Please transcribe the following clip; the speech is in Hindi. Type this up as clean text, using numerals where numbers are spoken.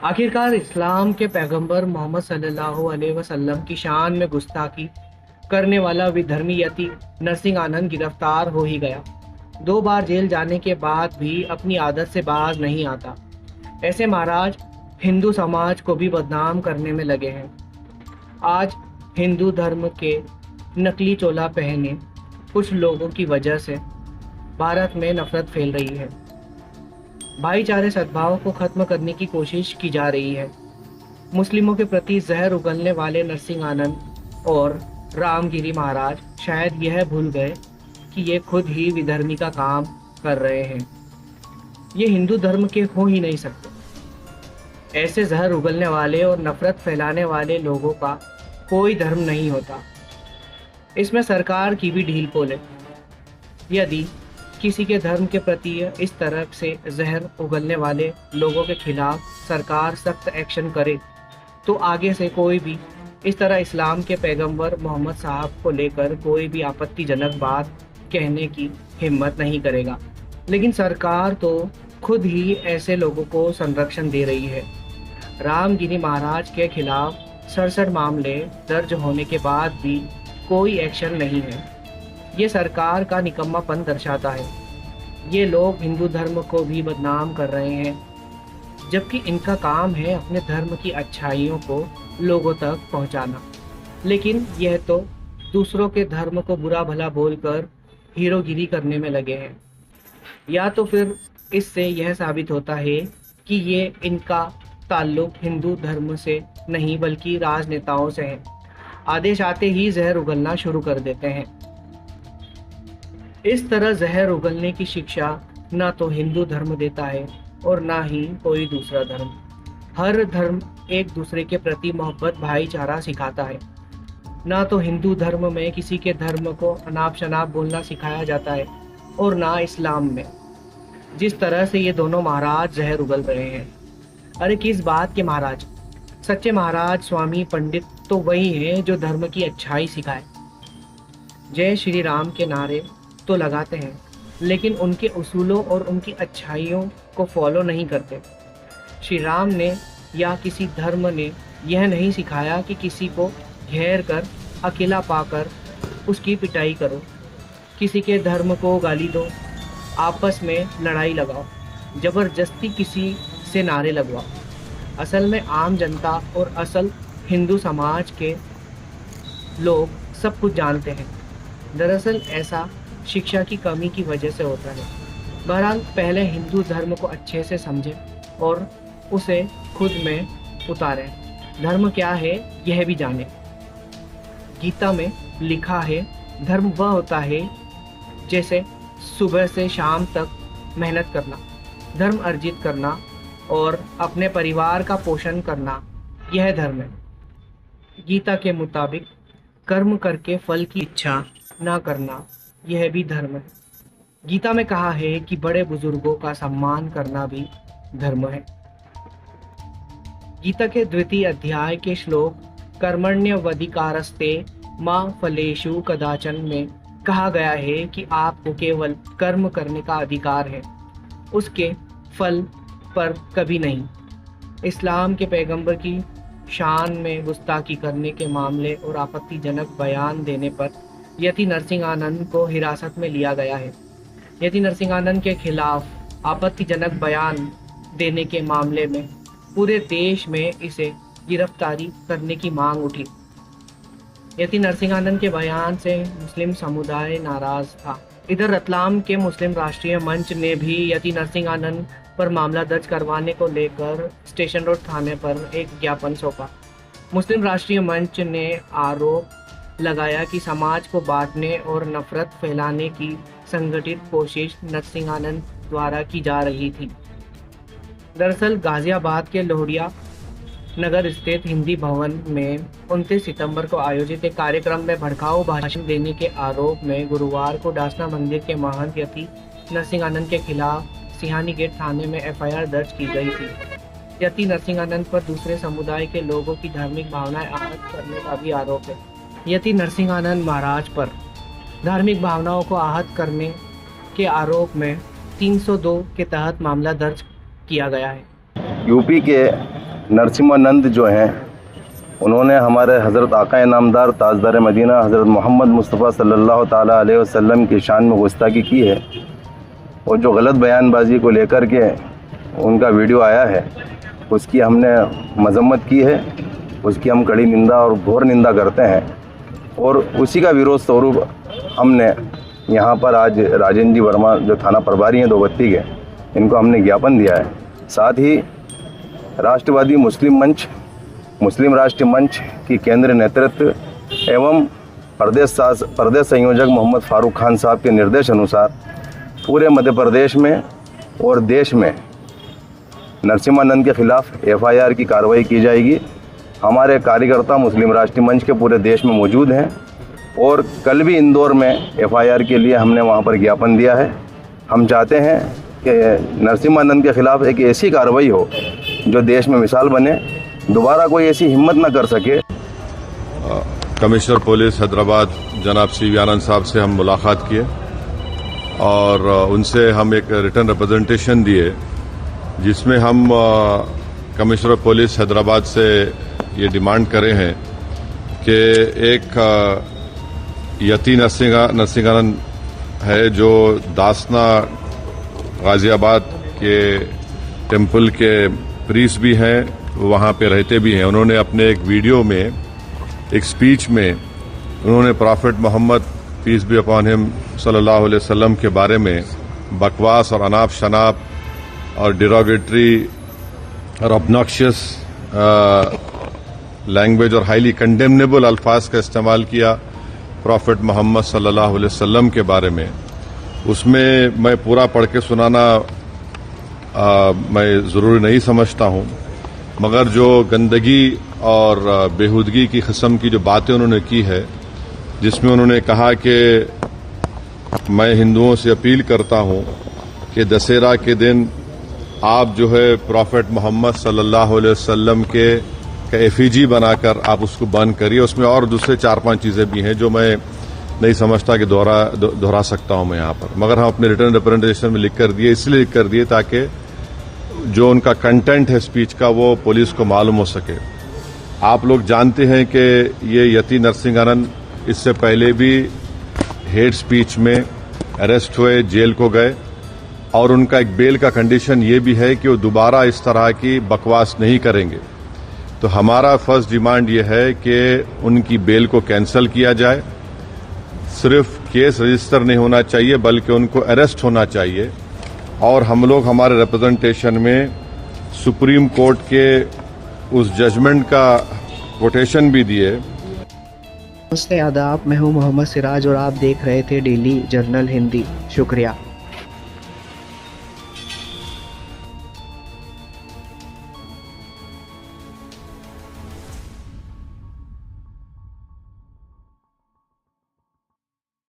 आखिरकार इस्लाम के पैगंबर मोहम्मद सल्लल्लाहु अलैहि वसल्लम की शान में गुस्ताखी करने वाला विधर्मी यति नरसिंह आनंद गिरफ्तार हो ही गया। 2 बार जेल जाने के बाद भी अपनी आदत से बाज नहीं आता। ऐसे महाराज हिंदू समाज को भी बदनाम करने में लगे हैं। आज हिंदू धर्म के नकली चोला पहने कुछ लोगों की वजह से भारत में नफरत फैल रही है। भाईचारे सद्भाव को खत्म करने की कोशिश की जा रही है। मुस्लिमों के प्रति जहर उगलने वाले नरसिंह आनंद और रामगिरी महाराज शायद यह भूल गए कि ये खुद ही विधर्मी का काम कर रहे हैं। ये हिंदू धर्म के हो ही नहीं सकते। ऐसे जहर उगलने वाले और नफरत फैलाने वाले लोगों का कोई धर्म नहीं होता। इसमें सरकार की भी ढील पोल है। यदि किसी के धर्म के प्रति इस तरह से जहर उगलने वाले लोगों के खिलाफ सरकार सख्त एक्शन करे तो आगे से कोई भी इस तरह इस्लाम के पैगंबर मोहम्मद साहब को लेकर कोई भी आपत्तिजनक बात कहने की हिम्मत नहीं करेगा। लेकिन सरकार तो खुद ही ऐसे लोगों को संरक्षण दे रही है। रामगिरी महाराज के खिलाफ 67 मामले दर्ज होने के बाद भी कोई एक्शन नहीं है। ये सरकार का निकम्मापन दर्शाता है। ये लोग हिंदू धर्म को भी बदनाम कर रहे हैं, जबकि इनका काम है अपने धर्म की अच्छाइयों को लोगों तक पहुंचाना। लेकिन यह तो दूसरों के धर्म को बुरा भला बोलकर हीरोगिरी करने में लगे हैं। या तो फिर इससे यह साबित होता है कि ये इनका ताल्लुक हिंदू धर्म से नहीं बल्कि राजनेताओं से है। आदेश आते ही जहर उगलना शुरू कर देते हैं। इस तरह जहर उगलने की शिक्षा ना तो हिंदू धर्म देता है और ना ही कोई दूसरा धर्म। हर धर्म एक दूसरे के प्रति मोहब्बत भाईचारा सिखाता है। ना तो हिंदू धर्म में किसी के धर्म को अनाप शनाप बोलना सिखाया जाता है और ना इस्लाम में। जिस तरह से ये दोनों महाराज जहर उगल रहे हैं। अरे किस बात के महाराज? सच्चे महाराज स्वामी पंडित तो वही हैं जो धर्म की अच्छाई सिखाए। जय श्री राम के नारे तो लगाते हैं, लेकिन उनके उसूलों और उनकी अच्छाइयों को फॉलो नहीं करते। श्री राम ने या किसी धर्म ने यह नहीं सिखाया कि किसी को घेर कर अकेला पाकर उसकी पिटाई करो, किसी के धर्म को गाली दो, आपस में लड़ाई लगाओ, ज़बरदस्ती किसी से नारे लगवाओ। असल में आम जनता और असल हिंदू समाज के लोग सब कुछ जानते हैं। दरअसल ऐसा शिक्षा की कमी की वजह से होता है। बहरहाल पहले हिंदू धर्म को अच्छे से समझें और उसे खुद में उतारें। धर्म क्या है यह भी जानें। गीता में लिखा है, धर्म वह होता है जैसे सुबह से शाम तक मेहनत करना, धर्म अर्जित करना और अपने परिवार का पोषण करना, यह धर्म है। गीता के मुताबिक कर्म करके फल की इच्छा ना करना, यह भी धर्म है। गीता में कहा है कि बड़े बुजुर्गों का सम्मान करना भी धर्म है। गीता के द्वितीय अध्याय के श्लोक कर्मण्यवधिकारस्ते मा फलेषु कदाचन में कहा गया है कि आपको केवल कर्म करने का अधिकार है, उसके फल पर कभी नहीं। इस्लाम के पैगंबर की शान में गुस्ताखी करने के मामले और आपत्तिजनक बयान देने पर यति नरसिंह आनंद को हिरासत में लिया गया है। यति नरसिंह आनंद के खिलाफ आपत्तिजनक बयान देने के मामले में पूरे देश में इसे गिरफ्तारी करने की मांग उठी। यति नरसिंह आनंद के बयान से मुस्लिम समुदाय नाराज था। इधर रतलाम के मुस्लिम राष्ट्रीय मंच ने भी यति नरसिंह आनंद पर मामला दर्ज करवाने को लेकर स्टेशन रोड थाने पर एक ज्ञापन सौंपा। मुस्लिम राष्ट्रीय मंच ने आरोप लगाया कि समाज को बांटने और नफरत फैलाने की संगठित कोशिश नरसिंह आनंद द्वारा की जा रही थी। दरअसल गाजियाबाद के लोहड़िया नगर स्थित हिंदी भवन में 29 सितंबर को आयोजित एक कार्यक्रम में भड़काऊ भाषण देने के आरोप में गुरुवार को डासना मंदिर के महंत यति नरसिंह आनंद के खिलाफ सिहानी गेट थाने में एफआईआर दर्ज की गई थी। यति नरसिंह आनंद पर दूसरे समुदाय के लोगों की धार्मिक भावनाएं आहत करने का भी आरोप है। यति नरसिंह आनंद महाराज पर धार्मिक भावनाओं को आहत करने के आरोप में 302 के तहत मामला दर्ज किया गया है। यूपी के नरसिम्हानंद जो हैं उन्होंने हमारे हज़रत आका नामदार ताजदार मदीना हज़रत मोहम्मद मुस्तफ़ा सल्लल्लाहु ताला अलैहि वसल्लम की शान में गुस्ताखी की है और जो गलत बयानबाजी को लेकर के उनका वीडियो आया है उसकी हमने मजम्मत की है, उसकी हम कड़ी निंदा और घोर निंदा करते हैं और उसी का विरोध स्वरूप हमने यहाँ पर आज राजेंद्र जी वर्मा जो थाना प्रभारी हैं दोबत्ती के, इनको हमने ज्ञापन दिया है। साथ ही राष्ट्रवादी मुस्लिम राष्ट्र मंच की केंद्रीय नेतृत्व एवं प्रदेश संयोजक मोहम्मद फारूक खान साहब के निर्देश अनुसार पूरे मध्य प्रदेश में और देश में नरसिम्हानंद के खिलाफ FIR की कार्रवाई की जाएगी। हमारे कार्यकर्ता मुस्लिम राष्ट्रीय मंच के पूरे देश में मौजूद हैं और कल भी इंदौर में FIR के लिए हमने वहां पर ज्ञापन दिया है। हम चाहते हैं कि नरसिम्हानंद के खिलाफ एक ऐसी कार्रवाई हो जो देश में मिसाल बने, दोबारा कोई ऐसी हिम्मत न कर सके। कमिश्नर पुलिस हैदराबाद जनाब CV आनंद साहब से हम मुलाकात किए और उनसे हम एक रिटर्न रिप्रेजेंटेशन दिए जिसमें हम कमिश्नर पुलिस हैदराबाद से ये डिमांड करे हैं कि एक यति नरसिंहानंद है जो दासना गाजियाबाद के टेम्पल के प्रीस्ट भी हैं, वहाँ पे रहते भी हैं। उन्होंने अपने एक वीडियो में एक स्पीच में उन्होंने prophet Muhammad peace be upon him सल्लल्लाहु अलैहि वसल्लम के बारे में बकवास और अनाप शनाप और डिरोगेटरी और ऑब्नॉक्शियस लैंग्वेज और हाईली कंडेमनेबल अल्फाज का इस्तेमाल किया प्रॉफिट मोहम्मद सल्लल्लाहु अलैहि वसल्लम के बारे में। उसमें मैं पूरा पढ़ के सुनाना मैं ज़रूरी नहीं समझता हूं, मगर जो गंदगी और बेहूदगी की किस्म की जो बातें उन्होंने की है, जिसमें उन्होंने कहा कि मैं हिंदुओं से अपील करता हूं कि दशहरा के दिन आप जो है प्रॉफिट मोहम्मद सल्लल्लाहु अलैहि वसल्लम के एफिजी बनाकर आप उसको बंद करिए। उसमें और दूसरे 4-5 चीजें भी हैं जो मैं नहीं समझता कि दोहरा सकता हूं मैं यहाँ पर, मगर हम अपने रिटर्न रिप्रेजेंटेशन में लिख कर दिए, इसलिए लिख कर दिए ताकि जो उनका कंटेंट है स्पीच का वो पुलिस को मालूम हो सके। आप लोग जानते हैं कि ये यति नरसिंहानंद इससे पहले भी हेट स्पीच में अरेस्ट हुए, जेल को गए और उनका एक बेल का कंडीशन ये भी है कि वो दोबारा इस तरह की बकवास नहीं करेंगे। तो हमारा फर्स्ट डिमांड ये है कि उनकी बेल को कैंसिल किया जाए। सिर्फ केस रजिस्टर नहीं होना चाहिए बल्कि उनको अरेस्ट होना चाहिए। और हम लोग हमारे रिप्रेजेंटेशन में सुप्रीम कोर्ट के उस जजमेंट का कोटेशन भी दिए। नमस्ते, आदाब, मैं हूं मोहम्मद सिराज और आप देख रहे थे डेली जर्नल हिंदी। शुक्रिया।